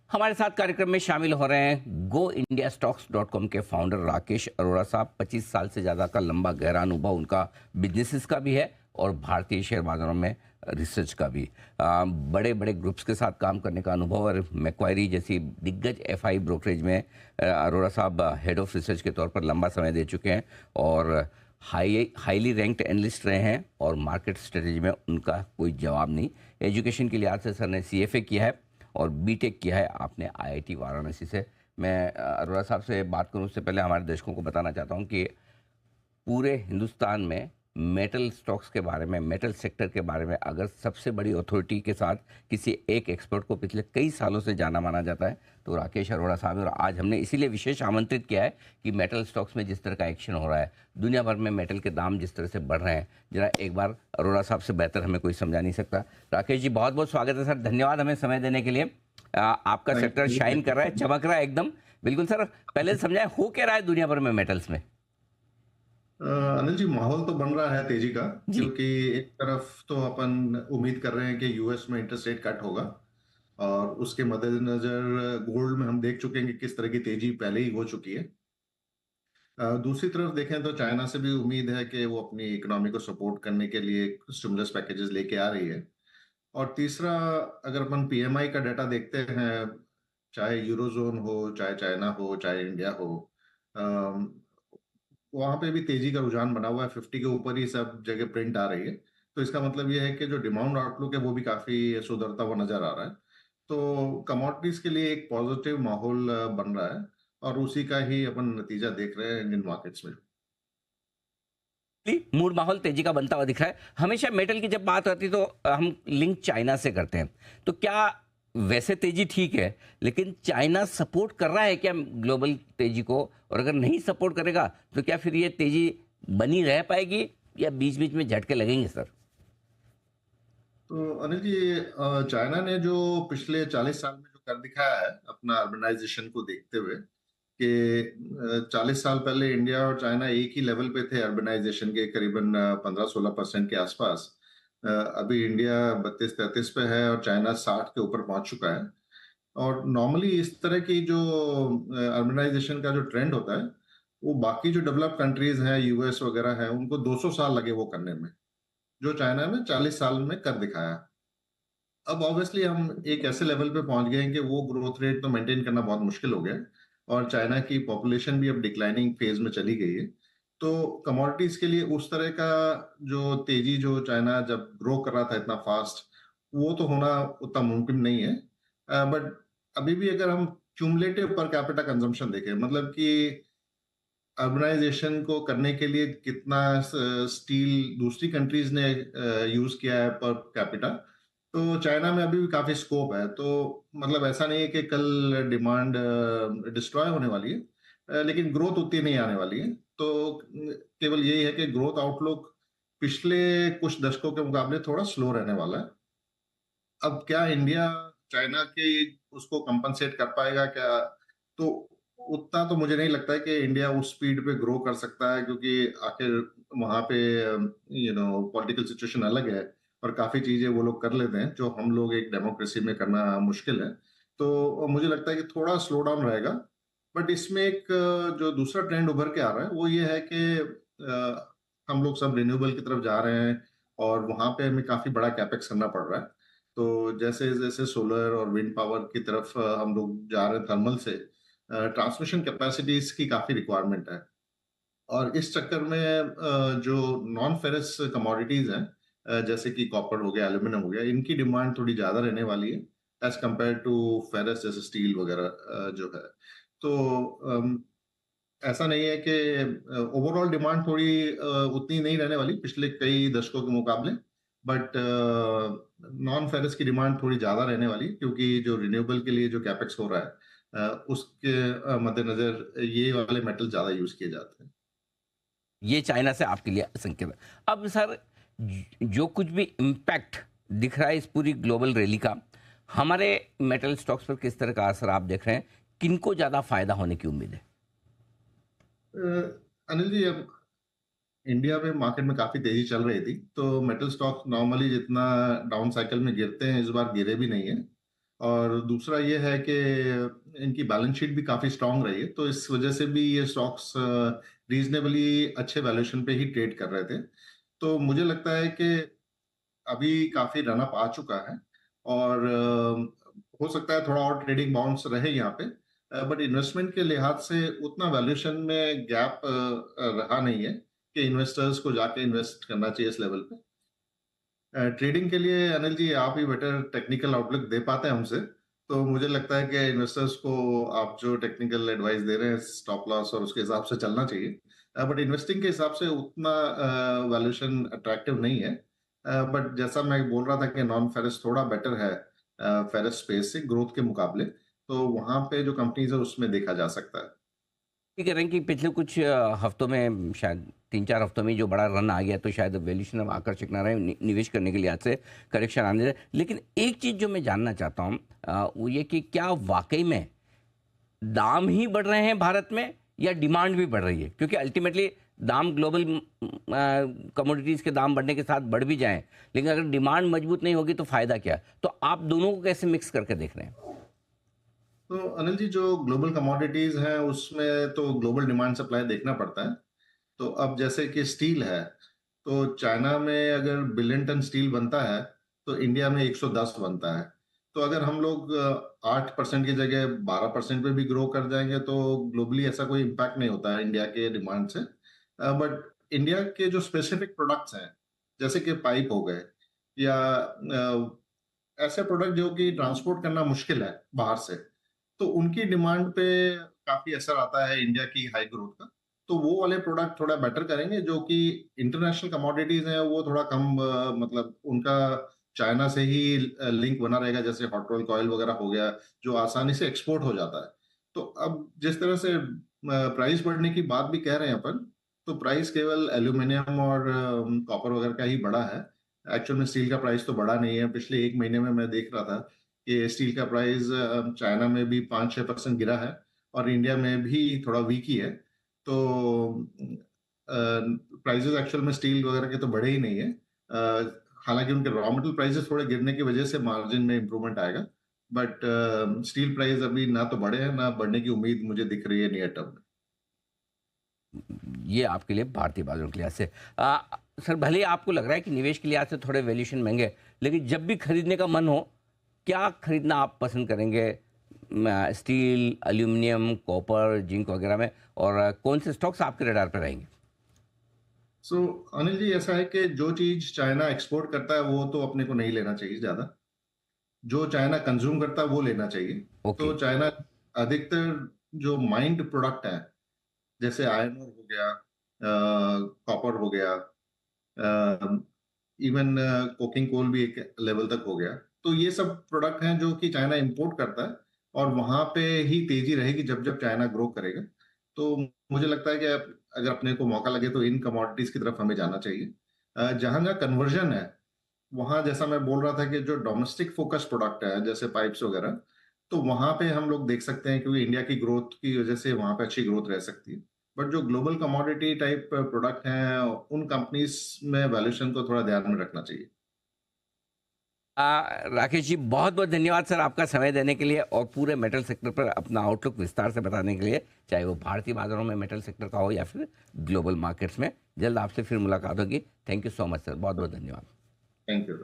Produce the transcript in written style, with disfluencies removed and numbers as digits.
हमारे साथ कार्यक्रम में शामिल हो रहे हैं go India stocks dot com के फाउंडर राकेश अरोड़ा साहब। 25 साल से ज़्यादा का लंबा गहरा अनुभव उनका बिजनेसेस का भी है और भारतीय शेयर बाजारों में रिसर्च का भी। बड़े बड़े ग्रुप्स के साथ काम करने का अनुभव और मैक्वायरी जैसी दिग्गज एफआई ब्रोकरेज में अरोड़ा साहब हेड ऑफ रिसर्च के तौर पर लंबा समय दे चुके हैं और हाईली रैंक्ड एनालिस्ट रहे हैं और मार्केट स्ट्रेटेजी में उनका कोई जवाब नहीं। एजुकेशन के लिहाज से सर ने सीएफए किया है और बीटेक किया है आपने आईआईटी वाराणसी से। मैं अरोड़ा साहब से बात करूं उससे पहले हमारे दर्शकों को बताना चाहता हूं कि पूरे हिंदुस्तान में मेटल स्टॉक्स के बारे में, मेटल सेक्टर के बारे में अगर सबसे बड़ी अथॉरिटी के साथ किसी एक एक्सपर्ट को पिछले कई सालों से जाना माना जाता है तो राकेश अरोड़ा साहब। और आज हमने इसीलिए विशेष आमंत्रित किया है कि मेटल स्टॉक्स में जिस तरह का एक्शन हो रहा है, दुनिया भर में मेटल के दाम जिस तरह से बढ़ रहे हैं, जरा एक बार अरोड़ा साहब से बेहतर हमें कोई समझा नहीं सकता। राकेश जी, बहुत बहुत स्वागत है सर, धन्यवाद हमें समय देने के लिए। आपका सेक्टर शाइन कर रहा है, चमक रहा है एकदम। बिल्कुल सर, पहले समझाएं हो क्या रहा है दुनिया भर में मेटल्स में। अनिल जी, माहौल तो बन रहा है तेजी का। जी। क्योंकि एक तरफ तो अपन उम्मीद कर रहे हैं कि यूएस में इंटरेस्ट रेट कट होगा और उसके मद्देनजर गोल्ड में हम देख चुके हैं कि किस तरह की तेजी पहले ही हो चुकी है। दूसरी तरफ देखें तो चाइना से भी उम्मीद है कि वो अपनी इकोनॉमी को सपोर्ट करने के लिए स्टिमुलस पैकेजेस लेके आ रही है। और तीसरा, अगर अपन पीएमआई का डाटा देखते हैं, चाहे यूरोजोन हो, चाहे चाइना हो, चाहे इंडिया हो, वहां पे भी तेजी का रुझान बना हुआ है। 50 के ऊपर ही सब जगह प्रिंट आ रही है। तो इसका मतलब यह है कि जो डिमांड आउटलुक है वो भी काफी सुधरता हुआ नजर आ रहा है। तो कमोडिटीज के लिए एक पॉजिटिव माहौल बन रहा है और उसी का ही अपन नतीजा देख रहे हैं इंडियन मार्केट्स में। मूड माहौल तेजी का बनता हुआ दिख रहा है। हमेशा मेटल की जब बात आती है तो हम लिंक चाइना से करते हैं। तो क्या वैसे तेजी ठीक है, लेकिन चाइना सपोर्ट कर रहा है क्या ग्लोबल तेजी को? और अगर नहीं सपोर्ट करेगा तो क्या फिर ये तेजी बनी रह पाएगी या बीच बीच में झटके लगेंगे सर? तो अनिल जी, चाइना ने जो पिछले 40 साल में जो कर दिखाया है अपना अर्बनाइजेशन को देखते हुए, कि 40 साल पहले इंडिया और चाइना एक ही लेवल पे थे अर्बनाइजेशन के, करीबन 15-16% के आसपास। अभी इंडिया 32-33 पे है और चाइना 60 के ऊपर पहुंच चुका है। और नॉर्मली इस तरह की जो अर्बनाइजेशन का जो ट्रेंड होता है, वो बाकी जो डेवलप कंट्रीज हैं, यूएस वगैरह है, उनको 200 साल लगे वो करने में, जो चाइना ने 40 साल में कर दिखाया। अब ऑब्वियसली हम एक ऐसे लेवल पे पहुंच गए हैं कि वो ग्रोथ रेट तो मेंटेन करना बहुत मुश्किल हो गया है और चाइना की पॉपुलेशन भी अब डिक्लाइनिंग फेज में चली गई है। तो कमोडिटीज के लिए उस तरह का जो तेजी जो चाइना जब ग्रो कर रहा था इतना फास्ट, वो तो होना उतना मुमकिन नहीं है। बट अभी भी अगर हम क्यूमुलेटिव पर कैपिटा कंजम्पशन देखें, मतलब कि अर्बनाइजेशन को करने के लिए कितना स्टील दूसरी कंट्रीज ने यूज किया है पर कैपिटा, तो चाइना में अभी भी काफी स्कोप है। तो मतलब ऐसा नहीं है कि कल डिमांड डिस्ट्रॉय होने वाली है, लेकिन ग्रोथ उतनी नहीं आने वाली है। तो केवल यही है कि ग्रोथ आउटलुक पिछले कुछ दशकों के मुकाबले थोड़ा स्लो रहने वाला है। अब क्या इंडिया चाइना के उसको कंपनसेट कर पाएगा क्या? तो उतना तो मुझे नहीं लगता है कि इंडिया उस स्पीड पे ग्रो कर सकता है, क्योंकि आखिर वहां पे पॉलिटिकल सिचुएशन अलग है और काफी चीजें वो लोग कर लेते हैं जो हम लोग एक डेमोक्रेसी में करना मुश्किल है। तो मुझे लगता है कि थोड़ा स्लो डाउन रहेगा। बट इसमें एक जो दूसरा ट्रेंड उभर के आ रहा है वो ये है कि हम लोग सब रिन्यूएबल की तरफ जा रहे हैं और वहां पे हमें काफी बड़ा कैपेक्स करना पड़ रहा है। तो जैसे जैसे सोलर और विंड पावर की तरफ हम लोग जा रहे हैं, थर्मल से ट्रांसमिशन कैपेसिटीज की काफी रिक्वायरमेंट है। और इस चक्कर में जो नॉन फेरस कमोडिटीज हैं, जैसे कि कॉपर हो गया, एल्यूमिनियम हो गया, इनकी डिमांड थोड़ी ज्यादा रहने वाली है एज कम्पेयर टू फेरस, जैसे स्टील वगैरह जो है। तो ऐसा नहीं है कि ओवरऑल डिमांड थोड़ी उतनी नहीं रहने वाली पिछले कई दशकों के मुकाबले। बट नॉन फेरस की डिमांड थोड़ी ज्यादा रहने वाली, क्योंकि जो रिन्यूएबल के लिए जो कैपेक्स हो रहा है, उसके मद्देनजर ये वाले मेटल ज्यादा यूज किए जाते हैं। ये चाइना से आपके लिए संकेत है। अब सर, जो कुछ भी इम्पैक्ट दिख रहा है इस पूरी ग्लोबल रैली का, हमारे मेटल स्टॉक्स पर किस तरह का असर आप देख रहे हैं? किनको ज्यादा फायदा होने की उम्मीद है? अनिल जी, अब इंडिया में मार्केट में काफी तेजी चल रही थी, तो मेटल स्टॉक नॉर्मली जितना डाउन साइकिल में गिरते हैं, इस बार गिरे भी नहीं है। और दूसरा ये है कि इनकी बैलेंस शीट भी काफ़ी स्ट्रांग रही है, तो इस वजह से भी ये स्टॉक्स रीज़नेबली अच्छे वैल्यूएशन पे ही ट्रेड कर रहे थे। तो मुझे लगता है कि अभी काफ़ी रन अप आ चुका है और हो सकता है थोड़ा और ट्रेडिंग बाउंस रहे यहाँ पे। बट इन्वेस्टमेंट के लिहाज से उतना वैल्यूएशन में गैप रहा नहीं है कि इन्वेस्टर्स को जाके इन्वेस्ट करना चाहिए इस लेवल पे। ट्रेडिंग के लिए अनिल जी आप ही बेटर टेक्निकल आउटलुक दे पाते हैं हमसे। तो मुझे लगता है कि इन्वेस्टर्स को आप जो टेक्निकल एडवाइस दे रहे हैं स्टॉप लॉस और उसके हिसाब से चलना चाहिए। बट इन्वेस्टिंग के हिसाब से उतना वैल्यूएशन अट्रैक्टिव नहीं है। बट जैसा मैं बोल रहा था कि नॉन फेरस थोड़ा बेटर है फेरस स्पेस से ग्रोथ के मुकाबले। तो वहां पे जो कंपनीज है उसमें देखा जा सकता है। ये कह रहे हैं कि पिछले कुछ हफ्तों में, शायद 3-4 हफ्तों में जो बड़ा रन आ गया, तो शायद वैल्यूएशन अब आकर्षक ना रहे निवेश करने के लिए, आज से करेक्शन आने रहे। लेकिन एक चीज़ जो मैं जानना चाहता हूँ वो ये कि क्या वाकई में दाम ही बढ़ रहे हैं भारत में, या डिमांड भी बढ़ रही है? क्योंकि अल्टीमेटली दाम ग्लोबल कमोडिटीज़ के दाम बढ़ने के साथ बढ़ भी जाएं, लेकिन अगर डिमांड मजबूत नहीं होगी तो फ़ायदा क्या? तो आप दोनों को कैसे मिक्स करके देख रहे हैं? तो अनिल जी जो ग्लोबल कमोडिटीज हैं उसमें तो ग्लोबल डिमांड सप्लाई देखना पड़ता है। तो अब जैसे कि स्टील है, तो चाइना में अगर बिलियन टन स्टील बनता है, तो इंडिया में 110 बनता है। तो अगर हम लोग 8% की जगह 12% पे भी ग्रो कर जाएंगे, तो ग्लोबली ऐसा कोई इम्पैक्ट नहीं होता है इंडिया के डिमांड से। बट इंडिया के जो स्पेसिफिक प्रोडक्ट्स हैं, जैसे कि पाइप हो गए या ऐसे प्रोडक्ट जो कि ट्रांसपोर्ट करना मुश्किल है बाहर से, तो उनकी डिमांड पे काफी असर आता है इंडिया की हाई ग्रोथ का। तो वो वाले प्रोडक्ट थोड़ा बेटर करेंगे, जो कि इंटरनेशनल कमोडिटीज हैं वो थोड़ा कम मतलब उनका चाइना से ही लिंक बना रहेगा, जैसे हॉट रोल कॉयल वगैरह हो गया, जो आसानी से एक्सपोर्ट हो जाता है। तो अब जिस तरह से प्राइस बढ़ने की बात भी कह रहे हैं अपन, तो प्राइस केवल एल्यूमिनियम और कॉपर वगैरह का ही बढ़ा है। एक्चुअल में स्टील का प्राइस तो बढ़ा नहीं है। पिछले एक महीने में मैं देख रहा था कि स्टील का प्राइस चाइना में भी 5-6% गिरा है और इंडिया में भी थोड़ा वीक ही है। तो प्राइसेस एक्चुअल में स्टील वगैरह के तो बढ़े ही नहीं है। हालांकि उनके रॉ मटेरियल प्राइसेस थोड़े गिरने की वजह से मार्जिन में इंप्रूवमेंट आएगा। बट स्टील प्राइस अभी ना तो बढ़े हैं, ना बढ़ने की उम्मीद मुझे दिख रही है नियर टर्म में। ये आपके लिए भारतीय बाजारों के लिहाज से। सर, भले ही आपको लग रहा है कि निवेश के लिहाज से थोड़े वैल्यूएशन महंगे हैं, लेकिन जब भी खरीदने का मन हो, क्या खरीदना आप पसंद करेंगे? स्टील, एल्यूमिनियम, कॉपर, जिंक वगैरह में? और कौन से स्टॉक्स आपके रडार पर रहेंगे? सो अनिल जी ऐसा है कि जो चीज चाइना एक्सपोर्ट करता है वो तो अपने को नहीं लेना चाहिए ज्यादा। जो चाइना कंज्यूम करता है वो लेना चाहिए। ओके। तो चाइना अधिकतर जो माइंड प्रोडक्ट है, जैसे आयरन ओर हो गया, कॉपर हो गया, इवन कोकिंग कोल भी एक लेवल तक हो गया। तो ये सब प्रोडक्ट हैं जो कि चाइना इंपोर्ट करता है और वहां पे ही तेजी रहेगी जब जब चाइना ग्रो करेगा। तो मुझे लगता है कि अगर अपने को मौका लगे तो इन कमोडिटीज की तरफ हमें जाना चाहिए। जहां जहां कन्वर्जन है, वहां जैसा मैं बोल रहा था कि जो डोमेस्टिक फोकस प्रोडक्ट है जैसे पाइप्स वगैरह, तो वहां पे हम लोग देख सकते हैं क्योंकि इंडिया की ग्रोथ की वजह से वहां पे अच्छी ग्रोथ रह सकती है। बट जो ग्लोबल कमोडिटी टाइप प्रोडक्ट हैं, उन कंपनीज में वैल्यूएशन को थोड़ा ध्यान में रखना चाहिए। राकेश जी, बहुत बहुत धन्यवाद सर आपका समय देने के लिए और पूरे मेटल सेक्टर पर अपना आउटलुक विस्तार से बताने के लिए, चाहे वो भारतीय बाजारों में मेटल सेक्टर का हो या फिर ग्लोबल मार्केट्स में। जल्द आपसे फिर मुलाकात होगी। Thank you so much sir, बहुत बहुत धन्यवाद। Thank you.